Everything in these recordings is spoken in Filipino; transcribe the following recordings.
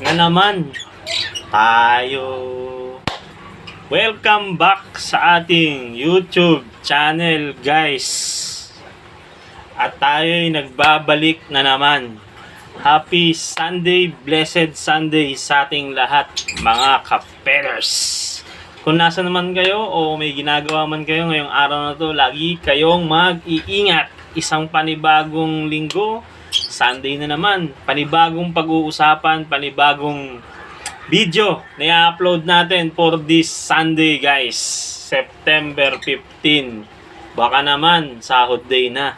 nga naman tayo. Welcome back sa ating YouTube channel, guys. At tayo'y nagbabalik na naman. Happy Sunday, blessed Sunday sa ating lahat, mga kapelers. Kung nasa naman kayo o may ginagawa man kayo ngayong araw na to, lagi kayong mag-iingat. Isang panibagong linggo, Sunday na naman. Panibagong pag-uusapan, panibagong video na i-upload natin for this Sunday, guys. September 15. Baka naman, sahod day na.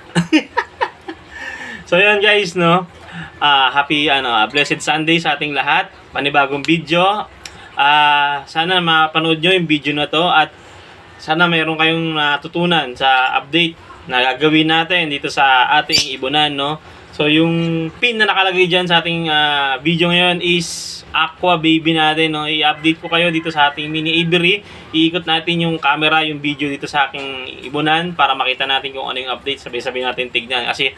So yun, guys, no? Happy blessed Sunday sa ating lahat. Panibagong video. Sana mapanood nyo yung video na to at sana mayroon kayong natutunan sa update na gagawin natin dito sa ating ibunan, no? So yung pin na nakalagay dyan sa ating video ngayon is Aqua Baby natin, no? I-update ko kayo dito sa ating mini aviary. Iikot natin yung camera, yung video dito sa aking ibunan para makita natin kung ano yung update. Sabay-sabay natin tignan kasi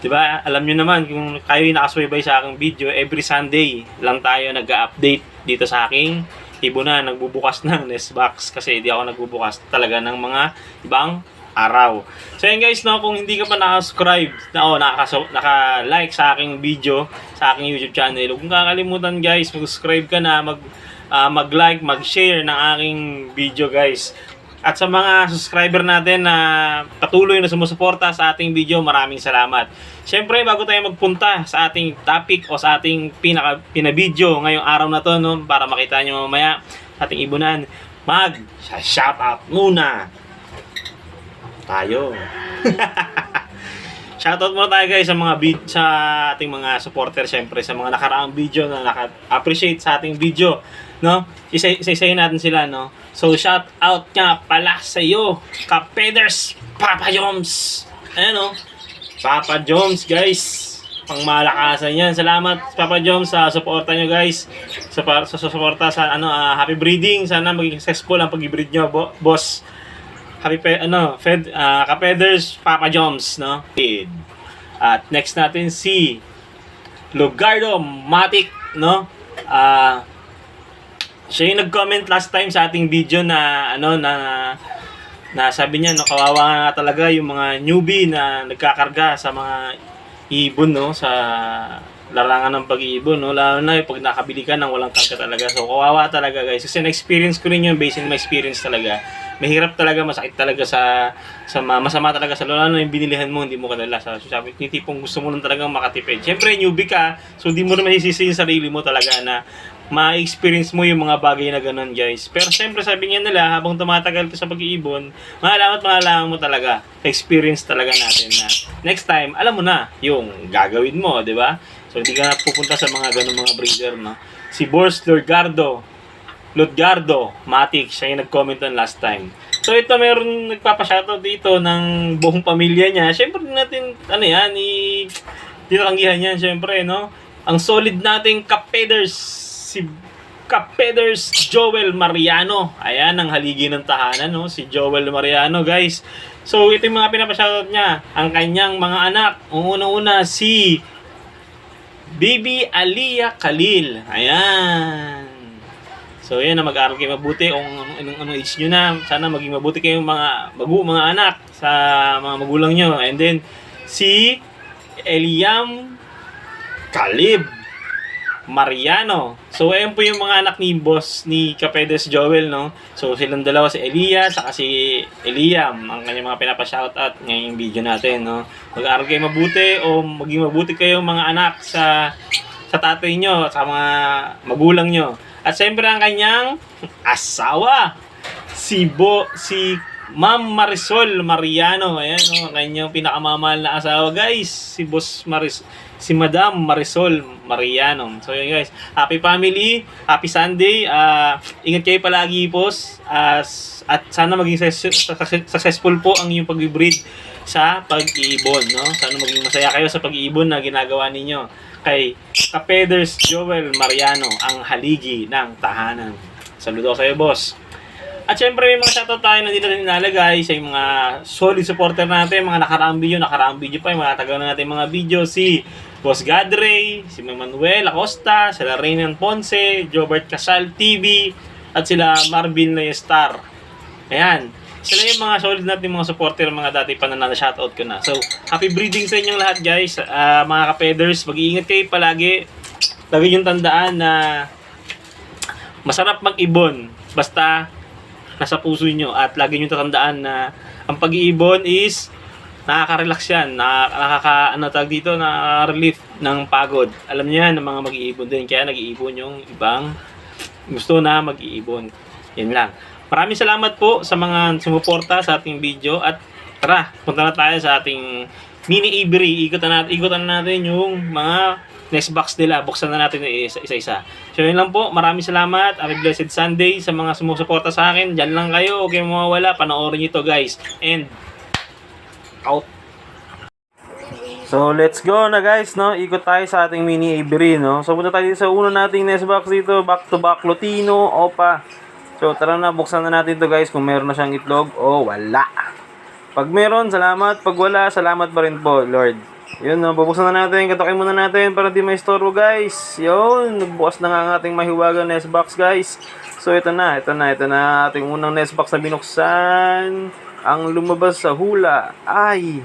'di ba? Alam niyo naman kung kayo yung nakasubaybay sa aking video, every Sunday lang tayo nag-update dito sa aking ibunan. Nagbubukas ng nest box kasi hindi ako nagbubukas talaga ng mga ibang araw. So yun, guys, no, kung hindi ka pa naka-subscribe naka-like sa aking video sa aking YouTube channel, huwag kang kakalimutan, guys, mag-subscribe ka na, mag-like, mag-share ng aking video, guys. At sa mga subscriber natin na patuloy na sumusuporta sa ating video, maraming salamat. Syempre, bago tayo magpunta sa ating topic o sa ating pinabideo ngayong araw na to, no, para makita nyo mamaya sa ating ibunan, mag-shoutout muna tayo. Shoutout muna tayo, guys, sa mga sa ating mga supporter, syempre sa mga nakaraang video na naka-appreciate sa ating video, no? Isa-isayin natin sila, no? So shout out nga pala sa iyo, Kapeders Papa Joms. Ayan, no? Papa Joms, guys. Pangmalakasan yan. Salamat, Papa Joms, sa suporta nyo, guys. Sa suporta sa happy breeding. Sana maging successful ang pag-breed nyo, boss. Happy Kapeders Papa Joms, no? At next natin si Lugardo Matic, no? Siya yung nag-comment last time sa ating video na na sabi niya, no, kawawa nga talaga yung mga newbie na nagkakarga sa mga ibon, no, sa larangan ng pag-iibon, no, lalo na pag nakabili ka ng walang karga talaga. So kawawa talaga, guys, kasi na-experience ko rin yung based on my experience talaga. Mahirap talaga, masakit talaga masama talaga sa lalo na yung binilihan mo, hindi mo kadala. So, sabi, yung tipong gusto mo lang talagang makatipid. Siyempre, newbie ka, so hindi mo naman isisi yung sarili mo talaga na ma-experience mo yung mga bagay na ganun, guys. Pero siyempre, sabi nga nila, habang tumatagal ka sa pag-iibon, malalaman mo talaga, experience talaga natin na next time, alam mo na yung gagawin mo, di ba? So, hindi ka na pupunta sa mga ganun mga breeder, no? Si Boris Lodgardo Matic, siya yung nag-comment on last time. So ito, meron nagpapashoutout dito ng buong pamilya niya. Siyempre natin, tinatanggihan yan, siyempre, no? Ang solid nating Kapeders, si Kapeders Joel Mariano. Ayan, ang haligi ng tahanan, no? Si Joel Mariano, guys. So ito yung mga pinapashoutout niya. Ang kanyang mga anak, unang-una si Baby Aliyah Khalil. Ayan. So yan, mag-aaral kayo mabuti kung anong age nyo na. Sana maging mabuti kayong mga anak sa mga magulang nyo. And then si Eliam Calib Mariano. So ayan po yung mga anak ni boss ni Kapeders Joel, no? So silang dalawa, si Elia saka si Eliam, ang kanyang mga pinapa-shoutout ngayong video natin, no? Mag-aaral kayo mabuti o maging mabuti kayong mga anak sa tatay nyo, sa mga magulang nyo. At siyempre ang kanyang asawa, si Ma'am Marisol Mariano. Ayan, no, ang kanyang pinakamamahal na asawa, guys. Si Madam Marisol Mariano. So yun, guys. Happy family, happy Sunday. Ingat kayo palagi, boss. At sana maging successful po ang inyong pag-breed sa pag-iibon, no? Sana maging masaya kayo sa pag-iibon na ginagawa ninyo kay Kapeders Joel Mariano, ang haligi ng tahanan. Saludo sa iyo, boss. At syempre, may mga shoutout tayo na dito na nilalagay sa mga solid supporter natin, mga nakaraang video pa, yung mga tagal na natin mga video. Si Boss Gadray, si Manuel Acosta, sila Reynan Ponce, Jobert Casal TV, at sila Marvin Star. Ayan. Sila yung mga solid natin mga supporter, mga dati pa na shoutout ko na. So, happy breeding sa inyong lahat guys. Mga kapeders, mag-iingat kayo palagi. Lagi yung tandaan na masarap mag-ibon. Basta nasa puso nyo. At lagi nyo tatandaan na ang pag-iibon is nakaka-relax yan. Nakaka-relief ng pagod. Alam niyo yan ng mga mag-iibon din. Kaya nag-iibon yung ibang gusto na mag-iibon. Yan lang. Maraming salamat po sa mga sumuporta sa ating video at tara, punta na tayo sa ating mini aviary. Ikutan natin yung mga next box nila. Buksan na natin isa-isa. So yun lang po. Maraming salamat. Happy Blessed Sunday sa mga sumusuporta sa akin. Diyan lang kayo. Huwag kayong mawawala. Panoorin nyo to guys. And out. So let's go na guys, no? Ikot tayo sa ating mini aviary, no? So punta tayo sa una nating nest box dito, back to back Lutino, Opa. So tara na, buksan na natin to guys kung meron na siyang itlog o wala. Pag meron, salamat. Pag wala, salamat pa rin po, Lord. Yun, no? Bubuksan na natin, katokin muna natin para di may istorbo guys. Yun, nagbukas na nga ang ating mahiwagang nest box guys. So ito na ating unang nest box na binuksan. Ang lumabas sa hula ay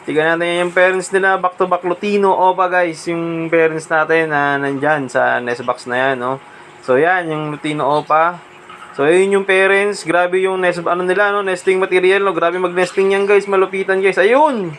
tignan natin yung parents nila, back to back Lutino, Opa guys, yung parents natin na nandyan sa nest box na yan, no? So yan, yung Lutino Opa. So yun yung parents, grabe yung nesting material, no? Grabe mag-nesting yan guys, malupitan guys. Ayun!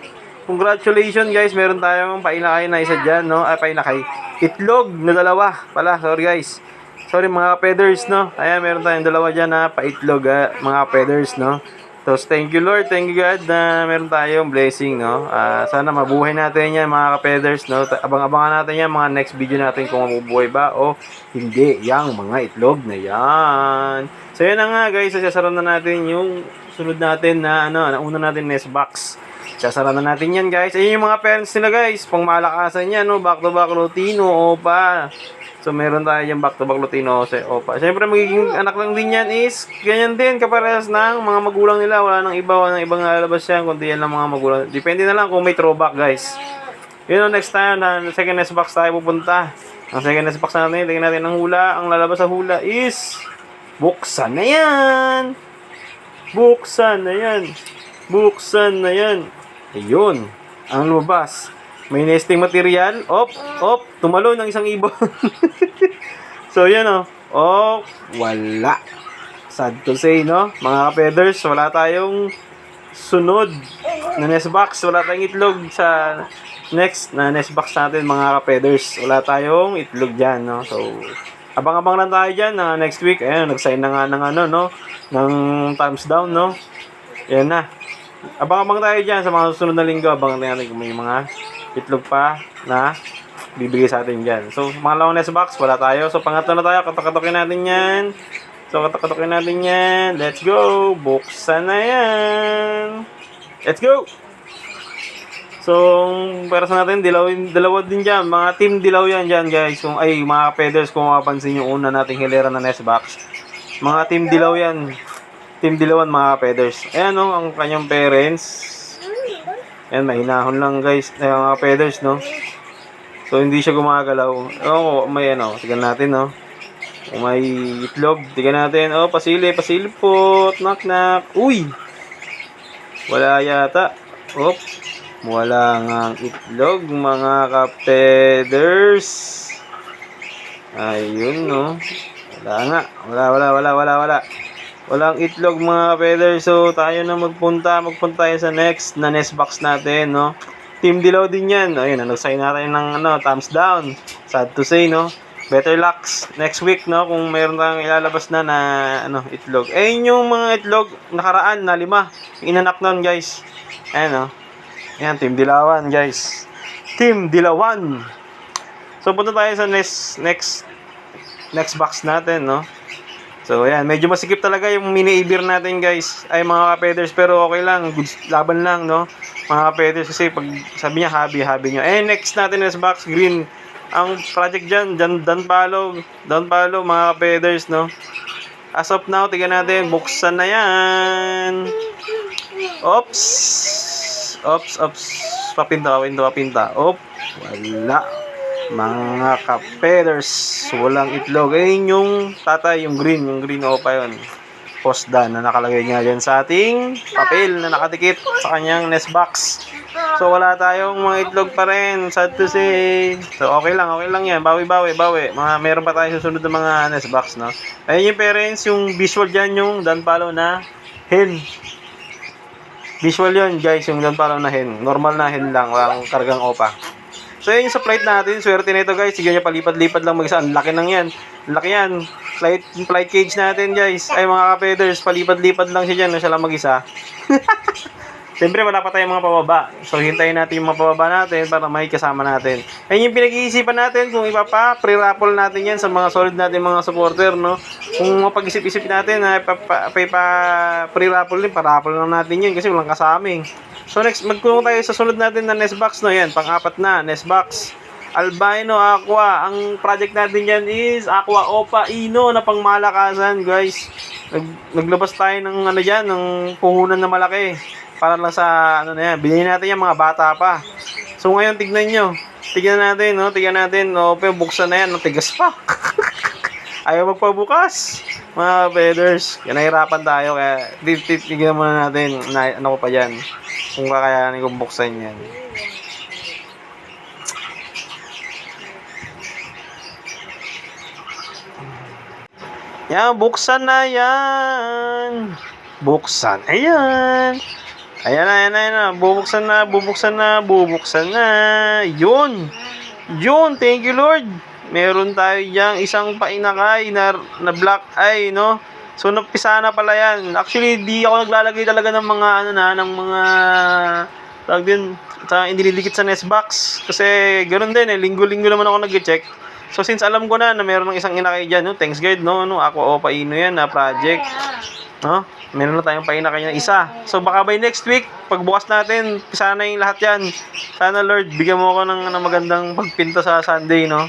Congratulations guys, meron tayong painakay na isa dyan, no? Painakay. Itlog na dalawa pala, sorry guys. Sorry mga feathers, no? Ayan, meron tayong dalawa dyan na paitlog, mga feathers, no? So, thank you Lord, thank you God na meron tayong blessing, no? Sana mabuhay natin yan mga ka-feathers, no? Abang-abangan natin yan mga next video natin kung mabubuhay ba o hindi yung mga itlog na yan. So, yun na nga guys, sasara na natin yung sunod natin na una natin nest box. Sasara na natin yan guys. Ayun yung mga parents nila guys, pang malakasan yan, no? Back to back Lutino, Opa. So, meron tayo yung back-to-back Lutino, Opa. Siyempre, magiging anak lang din yan is, ganyan din, kaparehas ng mga magulang nila. Wala nang ibang lalabas yan, kundi yan lang mga magulang. Depende na lang kung may throwback, guys. Yun, next time, na second nest box tayo pupunta. Ang second nest box natin, tingnan natin ang hula. Ang lalabas sa hula is, buksan na yan! Buksan na yan! Buksan na yan! Ayun, ang lumabas. May nesting material. Tumalo ng isang ibon. So, yan wala. Sad to say, no? Mga ka-feathers, wala tayong sunod na nest box. Wala tayong itlog sa next na nest box natin, mga ka-feathers. Wala tayong itlog dyan, no? So, abang-abang lang tayo dyan na next week. Ayan, nag-sign na nga ng ng thumbs down, no? Ayan na. Abang-abang tayo dyan sa mga susunod na linggo. Abangan natin kung may mga itlog pa na bibigay sa atin dyan. So, pangalawang nest box, wala tayo. So, pangatlo na tayo. Katok-katokin natin yan. Let's go. Buksan na yan. Let's go. So, para sa natin, dalawa din dyan. Mga team dilaw yan dyan, guys. Mga feathers, kung mapapansin yung una nating hilera na nest box. Mga team dilaw yan. Team dilawan, mga feathers. Ayan, ang kanyang parents. Ayan, mahinahon lang guys, mga feathers, no? So, hindi siya gumagalaw. May tignan natin, no? Kung may itlog, tignan natin. Pasilip po. Knock. Uy! Wala yata. Wala nga itlog, mga ka-feathers. Ayun, no? Wala nga. Wala. Walang itlog, mga feathers. So, tayo na magpunta tayo sa next na nest box natin, no? Team dilaw din yan. Ayun, nag-sign natin ng thumbs down. Sad to say, no? Better lucks next week, no? Kung mayroon tayong ilalabas na itlog. Ayun yung mga itlog nakaraan na 5. Inanak nun, guys. Ayan, no? Ayan, team dilawan, guys. Team dilawan. So, punta tayo sa next box natin, no? So, ayan. Medyo masikip talaga yung mini aviary natin, guys. Ay, mga ka-feathers. Pero okay lang. Good laban lang, no? Mga ka-feathers. Kasi pag sabi niya, hobby nyo. Next natin is box green. Ang project dyan, down follow, mga ka-feathers, no? As of now, tignan natin. Buksan na yan. Oops. Papinta. Wala. Mga ka-feathers, walang itlog. Ayun yung tatay, yung green opa yun. Postdan na nakalagay nga dyan sa ating papel na nakadikit sa kanyang nest box. So wala tayong mga itlog pa rin, sad to say. So okay lang yan, bawi. Meron pa tayo susunod na mga nest box, no? Ayun yung parents, yung visual dyan, yung Dunpalo na hen. Visual yun guys, yung Dunpalo na hen. Normal na hen lang, walang kargang opa. So yun yung sa flight natin, swerte nito guys, sige niya palipad-lipad lang mag-isa, ang laki ng yan. Laki yan. Flight cage natin guys. Ay mga ka-feathers, palipad-lipad lang siya dyan, siya lang mag-isa. Siyempre wala pa tayong mga pababa. So hintayin natin yung mga pababa natin para may kasama natin. Ayun yung pinag-iisipan natin kung pre-raffle natin yan sa mga solid natin mga supporter, no? Kung mapag-isip-isip natin na pre-raffle din, pa-raffle lang natin yun kasi walang kasaming. So next, magkulong tayo sa sunod natin na nest box, no? Yan, pang-apat na nest box. Albino Aqua. Ang project natin dyan is Aqua Opa Ino na pangmalakasan, guys. Naglabas tayo ng ano dyan, ng puhunan na malaki. Para lang sa ano na yan. Binili natin yung mga bata pa. So ngayon, tignan nyo. Tignan natin, no? Buksan na yan. Tigas pa. Ayaw magpabukas. Mga feathers. Kaya nahirapan tayo. Kaya tignan muna natin na ano ko pa dyan. Kung kakayanin kong buksan yan. Yan, buksan na yan. Buksan. Ayan. Ayan na. Bubuksan na. Yun. Thank you, Lord. Meron tayo diyang isang painakay na black eye, no? So, napisa na pala yan. Actually, di ako naglalagay talaga ng mga, tawag din, inilidikit sa nest box. Kasi, ganoon din linggo-linggo naman ako nag-check. So, since alam ko na meron ng isang inakay dyan, no? Thanks guide, no? Ako, Paino yan, na project. No? Meron na tayong painakay na isa. So, baka by next week, pagbukas natin, pisa na yung lahat yan. Sana, Lord, bigyan mo ako ng magandang pagpinta sa Sunday, no?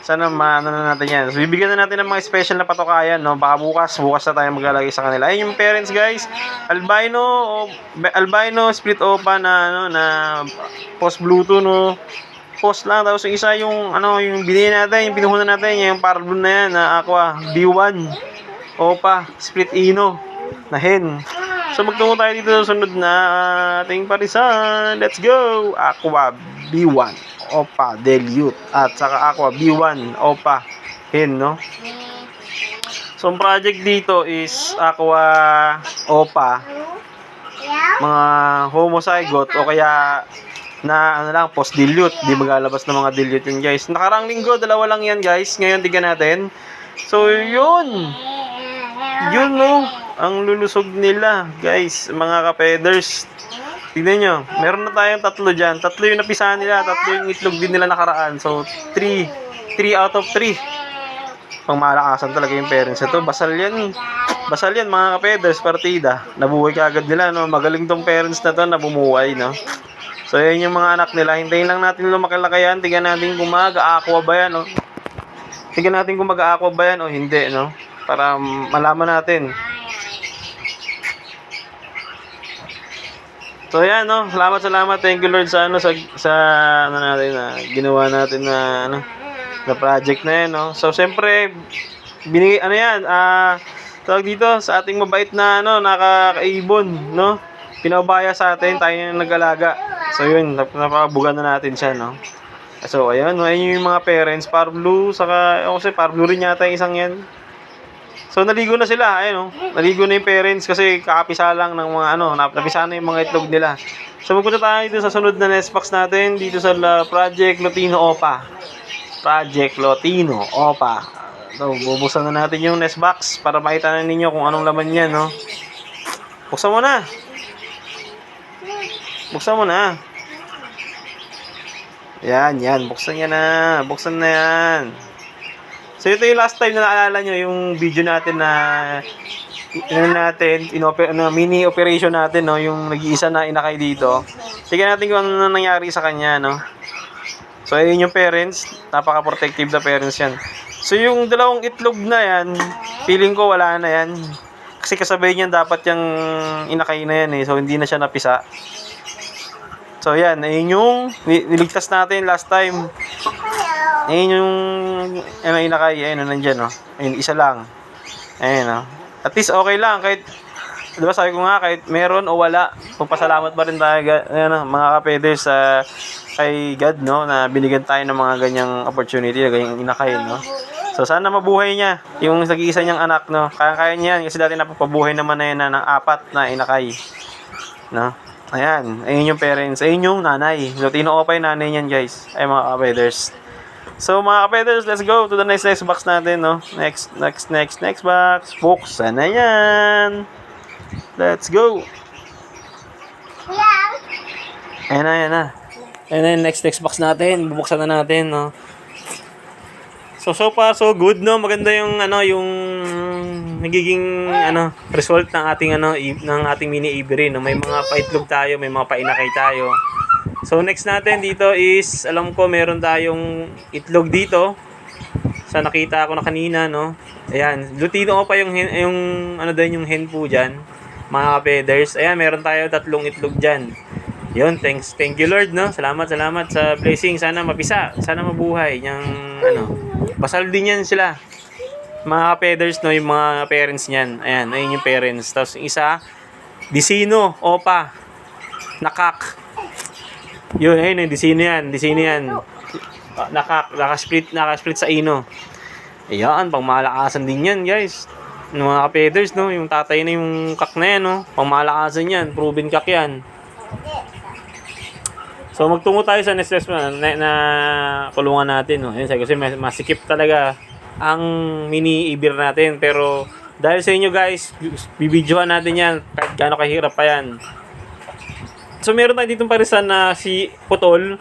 Sana maano na natin yan. So, bibigyan na natin ng mga special na patokayan, no? Baka bukas na tayo maglalagay sa kanila. Ayun yung parents, guys. Albino split opa na post Bluetooth, no? Post lang. Tapos yung isa yung binili natin, yung pinuhunan natin, yung parblue na yan, na Aqua B1 opa split ino na hen. So magtungo tayo dito sa sunod na ating parisan. Let's go! Aqua B1 opa dilute at saka Aqua B1 opa hen, no? So ang project dito is Aqua opa mga homozygote o kaya na post dilute, di maglalabas ng mga dilute yun guys. Nakarang linggo, dalawa lang yan guys. Ngayon tignan natin. So yun, no, ang lulusog nila guys, mga ka-feathers. Tignan nyo, meron na tayong tatlo dyan. Tatlo yung napisahan nila, tatlo yung itlog din nila nakaraan. So 3 out of 3. Pangmalakasan talaga yung parents ito. Basal yan mga ka-feathers, partida. Nabuhay ka agad nila, no? Magaling tong parents na to na bumuhay, no? So, yan yung mga anak nila. Hintayin lang natin lumaki-laki yan. Tignan natin kung mag-aqua ba yan, no? O hindi, no? Para malaman natin. So, yan, no? Salamat. Thank you, Lord, sa natin, na ginawa natin na project na yan, no? So, siyempre, tawag dito, sa ating mabait na, nakakaibon, no? Pinabaya sa atin, tayo yung nag-alaga. So yun, napabugan na natin siya, no? So ayun yung mga parents, Parblu, kasi Parblu rin yata yung isang yan. So naligo na sila, ayun, no? Naligo na yung parents kasi kakapisa lang ng mga napisa na yung mga itlog nila. So magpunta tayo dito sa sunod na nest box natin, dito sa Project Lotino Opa. So bubuksan na natin yung nest box para makita na ninyo kung anong laman yan, no? Buksan mo na. Yan. Buksan na yan. So, ito yung last time na naalala nyo, yung video natin mini operation natin, no? Yung nag-iisa na inakay dito. Tignan natin kung ano nangyari sa kanya, no? So, ayun yung parents. Napaka-protective na parents yan. So, yung dalawang itlog na yan, feeling ko wala na yan. Kasi kasabay niyan dapat yung inakay na yan, eh. So, hindi na siya napisa. So, yan. Ayun yung niligtas natin last time. Ayun yung inakay. Ayun, nandyan, oh. Ayun, isa lang. Ayun, oh. At least okay lang. Kahit, diba sabi ko nga, kahit meron o wala, pagpasalamat pa rin tayo, ayun, mga kapeders, kay God, no, na binigyan tayo ng mga ganyang opportunity, na ganyang inakay, no. So, sana mabuhay niya yung nag-iisa niyang anak, no. Kaya niya yan, kasi dati napapabuhay naman na yan ng 4 na inakay, no. Ayan, ayun yung parents, ayun yung nanay. So, tinuopay nanay niyan, guys. Ay, mga kapeders. So, mga kapeders, let's go to the next box natin, no. Next box. Buksan na yan. Let's go. Ayan na. And then, next box natin. Bubuksan na natin, no. So far, so good, no. Maganda yung, yung nagiging, result ng ating, ng ating mini aviary, no. May mga paitlog tayo, may mga painakay tayo. So, next natin dito is, alam ko, meron tayong itlog dito. Sa nakita ko na kanina, no. Ayan, lutino ko pa yung yung hen po dyan. Mga feathers. Ayan, meron tayo 3 itlog dyan. Yun, thank you Lord, no. Salamat sa blessing. Sana mapisa, sana mabuhay yung basal din yan sila. Mga feathers, no, yung mga parents niyan. Ayan, ayun yung parents. Tapos yung isa, Disino, Opa, Nakak. Yun, ayun yung Disino yan. Naka-split sa Ino. Ayan, pang malakasan din yan, guys. Yung mga feathers, no, yung tatay na yung kak na yan, no. Pang malakasan yan, proven kak yan. So, magtungo tayo sa next na kulungan natin. No? Ayun, kasi masikip talaga ang mini aviary natin. Pero, dahil sa inyo guys, bibidyohan natin yan. Kahit gaano kahirap pa yan. So, meron tayo ditong parisan na si Putol.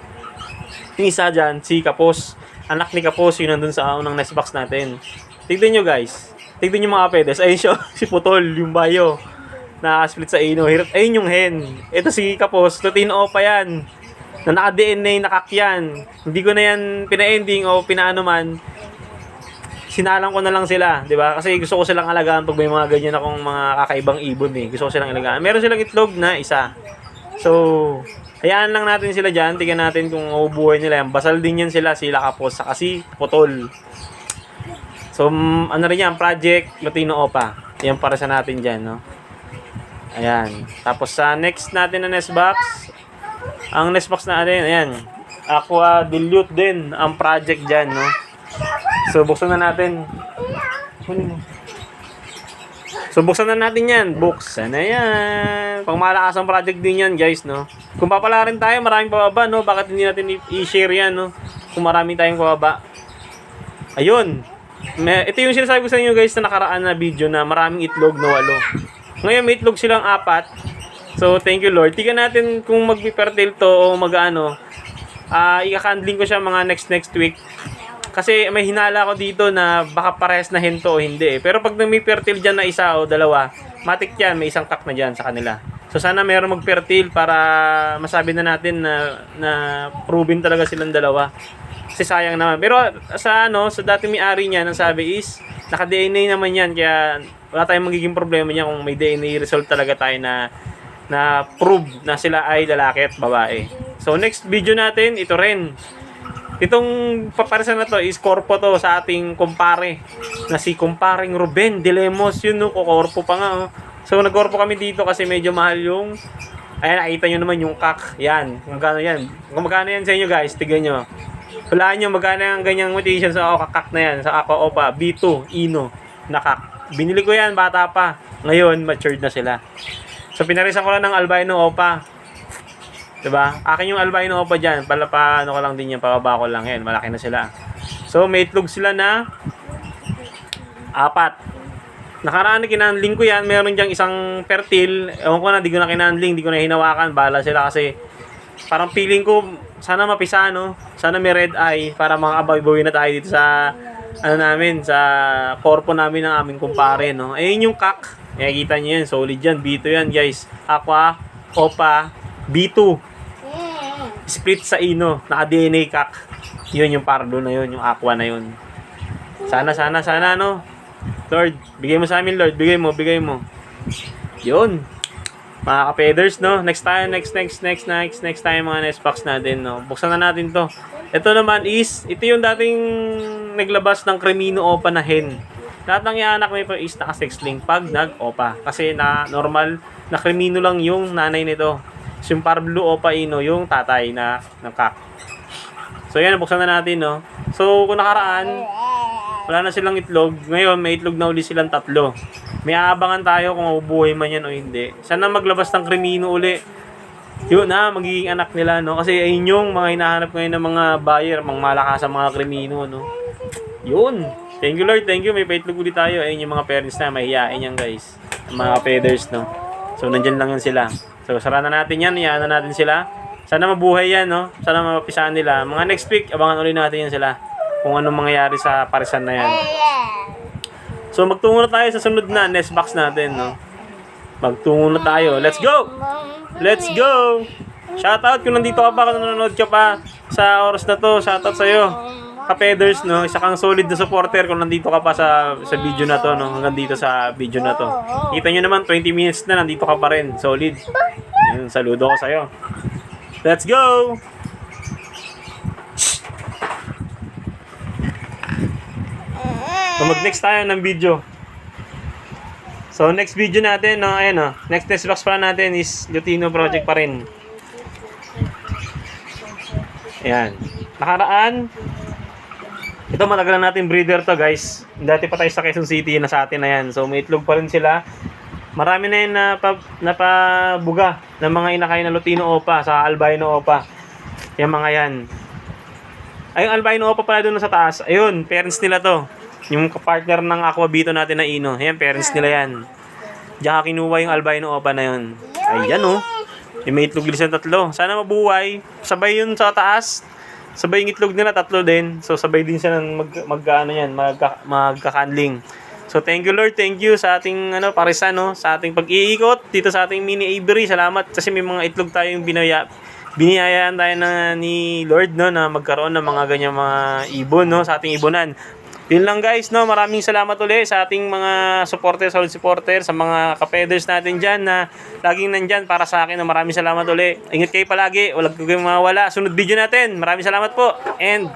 Yung isa dyan, si Kapos. Anak ni Kapos, yun nandun sa unang next box natin. Tignan nyo guys. Tignan nyo mga pedes. Ayun siya, si Putol, yung bayo. Na-split sa ino. Ayun yung hen. Ito si Kapos, tutino pa yan. Na naka-DNA, nakakyan. Hindi ko na yan pina-ending o pinaano man. Sinalang ko na lang sila, di ba? Kasi gusto ko silang alagaan pag may mga ganyan akong mga kakaibang ibon eh. Gusto ko silang alagaan. Meron silang itlog na isa. So, hayaan lang natin sila dyan. Tingnan natin kung mabubuhay nila yan. Basal din yan sila Kapos, saka si Putol. So, ano rin yan? Project Latino Opa. Yan para sa natin dyan, no? Ayan. Tapos sa next natin na next box, ang next box natin, ayan, Aqua Dilute din ang project dyan, no? So, buksan na natin. Yan. Buksan na yan. Pang malakas ang project din yan, guys, no? Kung papala rin tayo, maraming pababa, no? Bakit hindi natin i-share yan, no? Kung maraming tayong pababa. Ayun. Ito yung sinasabi ko sa inyo, guys, na nakaraan na video na maraming itlog na 8. Ngayon, may itlog silang 4. So, thank you Lord. Tingnan natin kung mag-fertile to o mag-ano. Ika-handling ko siya mga next week. Kasi may hinala ko dito na baka parehas na hen to o hindi. Pero pag may fertile dyan na isa o dalawa, matik yan, may isang kak na dyan sa kanila. So, sana mayroon mag-fertile para masabi na natin na proven talaga silang dalawa. Kasi sayang naman. Pero sa dati may-ari niya, ang sabi is, naka-DNA naman yan. Kaya wala tayong magiging problema niya kung may DNA result talaga tayo na prove na sila ay lalaki at babae. So, next video natin, ito rin. Itong paparisan na to is korpo to sa ating kumpare na si kumparing Ruben De Lemos. Yun, no, kukorpo pa nga. Oh. So, nagkorpo kami dito kasi medyo mahal yung, ayan, nakita nyo naman yung kak. Yan, kung magkano yan. Kung magkano yan sa inyo guys, tignan nyo. Hulaan nyo, magkano yung ganyang mutation sa kakak na yan, sa Aqua Opa, B2, Ino, na kak. Binili ko yan, bata pa. Ngayon, matured na sila. So, pinarisan ko lang ng albino opa. Diba? Akin yung albino opa dyan. Ano ko lang din yan. Pababa ko lang yan. Malaki na sila. So, may itlog sila na 4. Nakaraan na kinandling ko yan. Meron dyang isang fertile. Ewan ko na, di ko na kinandling. Di ko na hinawakan. Bahala sila kasi parang feeling ko, sana mapisa, no? Sana may red eye para mga aboy-boy na tayo dito sa sa korpo namin ng aming kumpare, no? Ayun yung kak. Nakikita nyo yan, solid yan. B2 yan, guys. Aqua, Opa, B2. Split sa Ino. Naka-DNA kak. Yun yung pardo na yun, yung Aqua na yun. Sana, no? Lord, bigay mo sa amin, Lord. Bigay mo. Yun. Mga ka-feathers, no? Next tayo mga nest box natin, no? Buksan na natin to. Ito naman is, ito yung dating naglabas ng Cremino Opa na hen. Lahat ng ianak may is naka-sexling pag nag-opa. Kasi na normal na Cremino lang yung nanay nito. So, yung Parblu Opa Ino, yung tatay na ng kak. So, yan, buksan na natin, no? So, kung nakaraan, wala na silang itlog. Ngayon, may itlog na uli silang 3. May aabangan tayo kung mabubuhay man yan o hindi. Sana maglabas ng Cremino uli. Yun na, magiging anak nila, no? Kasi ayun yung mga hinahanap ngayon ng mga buyer, mga malakas sa mga Cremino, no? Yun. Thank you, Lord. Thank you. May paitlog ulit tayo. Ayun yung mga parents na, mahihain yan, guys. Mga feathers, no? So, nandyan lang yan sila. So, sara na natin yan. Iyaan na natin sila. Sana mabuhay yan, no? Sana mapapisaan nila. Mga next week, abangan ulit natin yan sila. Kung anong mangyayari sa parisan na yan. So, magtungo na tayo sa sunod na nest box natin, no? Magtungo na tayo. Let's go! Let's go! Shoutout kung nandito ka pa, kung nanonood ka pa sa oras na to. Shoutout sa'yo. Ka-feathers, no? Isa kang solid na supporter kung nandito ka pa sa video na to, no? Hanggang dito sa video na to. Kita nyo naman, 20 minutes na nandito ka pa rin. Solid. Yun, saludo ko sa'yo. Let's go! So, mag-next tayo ng video. So, next video natin, no, ayan, no, next test box pa natin is Lutino Project pa rin. Ayan. Nakaraan, ito matagal na natin breeder to, guys. Dati pa tayo sa Quezon City, na sa atin na yan. So, may itlog pa rin sila. Marami na yun napabuga ng mga inakay na Lutino Opa sa Albino Opa. Yung mga yan. Ay, yung Albino Opa pala doon sa taas. Ayun, parents nila to. Yung partner ng Aquabito natin na Ino. Ayan, parents nila yan. Diyan kinuha yung Albino Opa na yun. Ayan, oh. Yung may itlog nila 3. Sana mabuhay. Sabay yun sa taas. Sabay yung itlog nila 3 din. So, sabay din siya ng magkakanling. So, thank you, Lord. Thank you sa ating parisan, no? Sa ating pag-iikot dito sa ating mini aviary. Salamat kasi may mga itlog tayong biniyayaan tayo ni Lord, no, na magkaroon ng mga ganyang mga ibon, no, sa ating ibonan. Yun lang, guys, no. Maraming salamat ulit sa ating mga supporter, solid supporter, sa mga ka-feathers natin dyan na laging nandyan para sa akin. No? Maraming salamat ulit. Ingat kayo palagi. Walang kayong mawala. Sunod video natin. Maraming salamat po. And